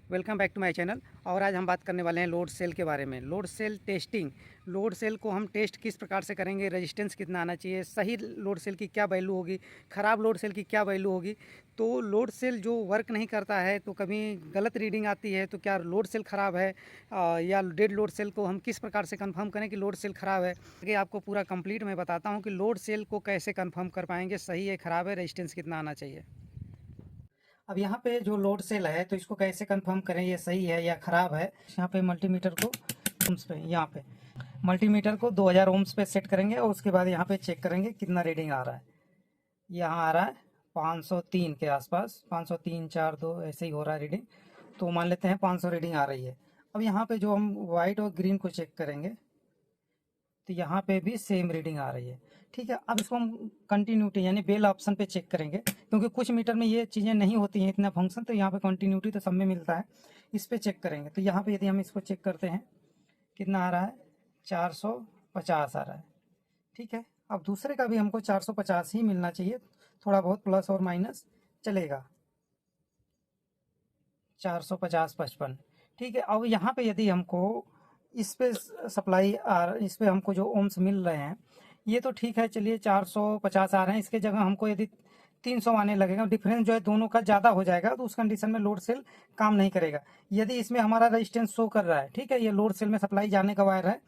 Welcome back to my channel. और आज हम बात करने वाले हैं लोड सेल के बारे में। Load cell testing, load cell को हम टेस्ट किस प्रकार से करेंगे, रेजिस्टेंस कितना आना चाहिए, सही लोड सेल की क्या वैल्यू होगी, ख़राब लोड सेल की क्या वैल्यू होगी। तो लोड सेल जो वर्क नहीं करता है तो कभी गलत रीडिंग आती है तो क्या लोड सेल ख़राब है, या डेड लोड सेल को हम किस प्रकार से कंफर्म करें कि लोड सेल ख़राब है। आगे आपको पूरा कंप्लीट मैं बताता हूँ कि लोड सेल को कैसे कंफर्म कर पाएंगे सही है ख़राब है, रेजिस्टेंस कितना आना चाहिए। अब यहाँ पे जो लोड सेल है तो इसको कैसे कंफर्म करें ये सही है या ख़राब है। यहाँ पे मल्टीमीटर को ओम्स पे, यहाँ पे मल्टीमीटर को 2000 ओम्स पे सेट करेंगे और उसके बाद यहाँ पे चेक करेंगे कितना रीडिंग आ रहा है। यहाँ आ रहा है 503 के आसपास, 503 4 2 ऐसे ही हो रहा है रीडिंग। तो मान लेते हैं 500 रीडिंग आ रही है। अब यहाँ पे जो हम वाइट और ग्रीन को चेक करेंगे तो यहाँ पे भी सेम रीडिंग आ रही है। ठीक है, अब इसको हम कंटिन्यूटी यानी बेल ऑप्शन पे चेक करेंगे, क्योंकि कुछ मीटर में ये चीज़ें नहीं होती हैं इतना फंक्शन, तो यहाँ पे कंटिन्यूटी तो सब में मिलता है। इस पे चेक करेंगे तो यहाँ पे यदि हम इसको चेक करते हैं कितना आ रहा है, 450 आ रहा है। ठीक है, अब दूसरे का भी हमको 450 ही मिलना चाहिए, थोड़ा बहुत प्लस और माइनस चलेगा। 450 55। ठीक है, अब यहाँ पे यदि हमको इस पे सप्लाई इस पे हमको जो ओम्स मिल रहे हैं ये तो ठीक है, चलिए 450 आ रहे हैं। इसके जगह हमको यदि 300 आने लगेगा, डिफरेंस जो है दोनों का ज़्यादा हो जाएगा, तो उस कंडीशन में लोड सेल काम नहीं करेगा। यदि इसमें हमारा रेजिस्टेंस शो कर रहा है, ठीक है, ये लोड सेल में सप्लाई जाने का वायर है,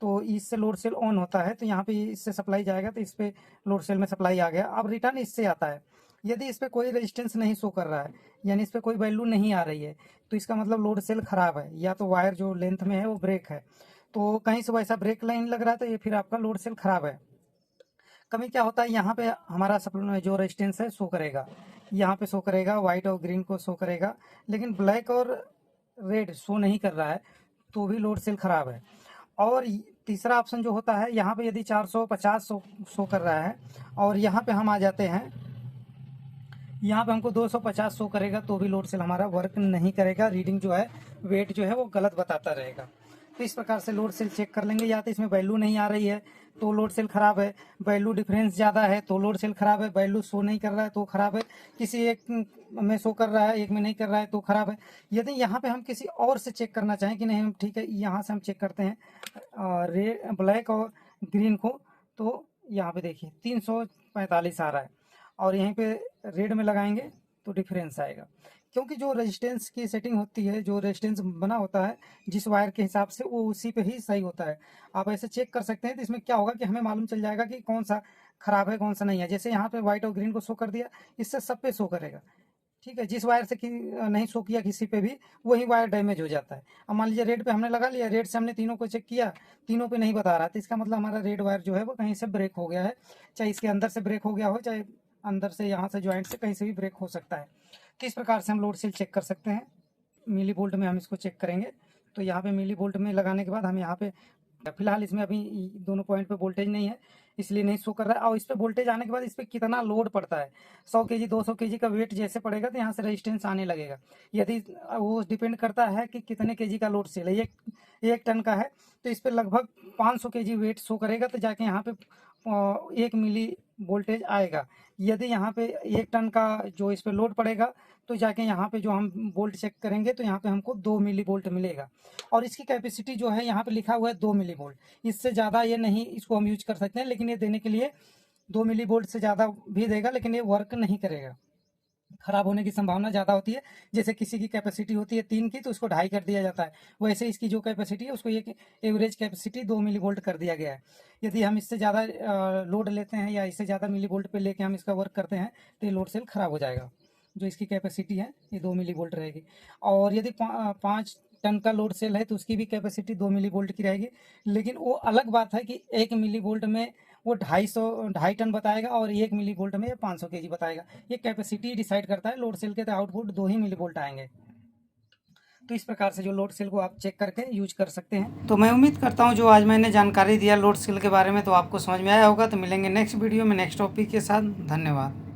तो इससे लोड सेल ऑन होता है, तो यहाँ पे इससे सप्लाई जाएगा, तो इस पे लोड सेल में सप्लाई आ गया। अब रिटर्न इससे आता है। यदि इस पे कोई रेजिस्टेंस नहीं शो कर रहा है, यानी इस पे कोई वैल्यू नहीं आ रही है, तो इसका मतलब लोड सेल खराब है, या तो वायर जो लेंथ में है वो ब्रेक है। तो कहीं से वैसा ब्रेक लाइन लग रहा है तो ये फिर आपका लोड सेल खराब है। कभी क्या होता है, यहाँ पे हमारा सप्लाई जो रेजिस्टेंस है शो करेगा, यहाँ पे शो करेगा, व्हाइट और ग्रीन को शो करेगा, लेकिन ब्लैक और रेड शो नहीं कर रहा है, तो भी लोड सेल खराब है। और तीसरा ऑप्शन जो होता है, यहाँ पे यदि 450 शो कर रहा है और यहाँ पे हम आ जाते हैं, यहाँ पे हमको 250 शो करेगा, तो भी लोड सेल हमारा वर्क नहीं करेगा, रीडिंग जो है वेट जो है वो गलत बताता रहेगा। तो इस प्रकार से लोड सेल चेक कर लेंगे। या तो इसमें वैल्यू नहीं आ रही है तो लोड सेल खराब है, वैल्यू डिफरेंस ज़्यादा है तो लोड सेल खराब है, वैल्यू शो नहीं कर रहा है तो खराब है, किसी एक में शो कर रहा है एक में नहीं कर रहा है तो खराब है। यदि यहाँ पे हम किसी और से चेक करना चाहें कि नहीं, हम ठीक है यहाँ से हम चेक करते हैं रेड ब्लैक और ग्रीन को, तो यहाँ पे देखिए 345 आ रहा है, और यहीं पे रेड में लगाएंगे तो डिफरेंस आएगा, क्योंकि जो रेजिस्टेंस की सेटिंग होती है, जो रेजिस्टेंस बना होता है जिस वायर के हिसाब से, वो उसी पे ही सही होता है। आप ऐसे चेक कर सकते हैं, तो इसमें क्या होगा कि हमें मालूम चल जाएगा कि कौन सा खराब है कौन सा नहीं है। जैसे यहाँ पे व्हाइट और ग्रीन को शो कर दिया, इससे सब पे शो करेगा। ठीक है, जिस वायर से कि नहीं शो किया किसी पे भी, वही वायर डैमेज हो जाता है। अब मान लीजिए रेड पे हमने लगा लिया, रेड से हमने तीनों को चेक किया, तीनों पे नहीं बता रहा, तो इसका मतलब हमारा रेड वायर जो है वो कहीं से ब्रेक हो गया है, चाहे इसके अंदर से ब्रेक हो गया हो, चाहे अंदर से यहाँ से ज्वाइंट से कहीं से भी ब्रेक हो सकता है। तो इस प्रकार से हम लोड सेल चेक कर सकते हैं। मिली वोल्ट में हम इसको चेक करेंगे, तो यहाँ पे मिली वोल्ट में लगाने के बाद हम यहाँ पे, फिलहाल इसमें अभी दोनों पॉइंट पे वोल्टेज नहीं है इसलिए नहीं शो कर रहा है। और इस पे वोल्टेज आने के बाद इस पे कितना लोड पड़ता है, 100 केजी 200 केजी का वेट जैसे पड़ेगा तो यहाँ से रेजिस्टेंस आने लगेगा। यदि वो डिपेंड करता है कि कितने केजी का लोड सेल है, एक टन का है तो इस पे लगभग 500 केजी वेट शो करेगा, तो जाके यहाँ पे 1 मिली वोल्टेज आएगा। यदि यहाँ पे 1 टन का जो इस पे लोड पड़ेगा, तो जाके यहाँ पे जो हम वोल्ट चेक करेंगे तो यहाँ पे हमको 2 मिली वोल्ट मिलेगा। और इसकी कैपेसिटी जो है यहाँ पे लिखा हुआ है 2 मिली वोल्ट, इससे ज़्यादा ये नहीं इसको हम यूज कर सकते हैं, लेकिन ये देने के लिए 2 मिली वोल्ट से ज़्यादा भी देगा, लेकिन ये वर्क नहीं करेगा, खराब होने की संभावना ज़्यादा होती है। जैसे किसी की कैपेसिटी होती है 3 की तो उसको 2.5 कर दिया जाता है, वैसे इसकी जो कैपेसिटी है उसको एक एवरेज कैपेसिटी 2 मिली वोल्ट कर दिया गया है। यदि हम इससे ज़्यादा लोड लेते हैं या इससे ज़्यादा मिली वोल्ट पे लेके हम इसका वर्क करते हैं तो ये लोड सेल खराब हो जाएगा। जो इसकी कैपेसिटी है ये 2 मिली वोल्ट रहेगी। और यदि 5 टन का लोड सेल है तो उसकी भी कैपेसिटी 2 मिली वोल्ट की रहेगी, लेकिन वो अलग बात है कि 1 मिली वोल्ट में वो 2.5 टन बताएगा और 1 मिली वोल्ट में 500 केजी बताएगा। ये कैपेसिटी डिसाइड करता है। लोड सेल के तो आउटपुट 2 ही मिली वोल्ट आएंगे। तो इस प्रकार से जो लोड सेल को आप चेक करके यूज कर सकते हैं। तो मैं उम्मीद करता हूं जो आज मैंने जानकारी दिया लोड सेल के बारे में तो आपको समझ में आया होगा। तो मिलेंगे नेक्स्ट वीडियो में नेक्स्ट टॉपिक के साथ। धन्यवाद।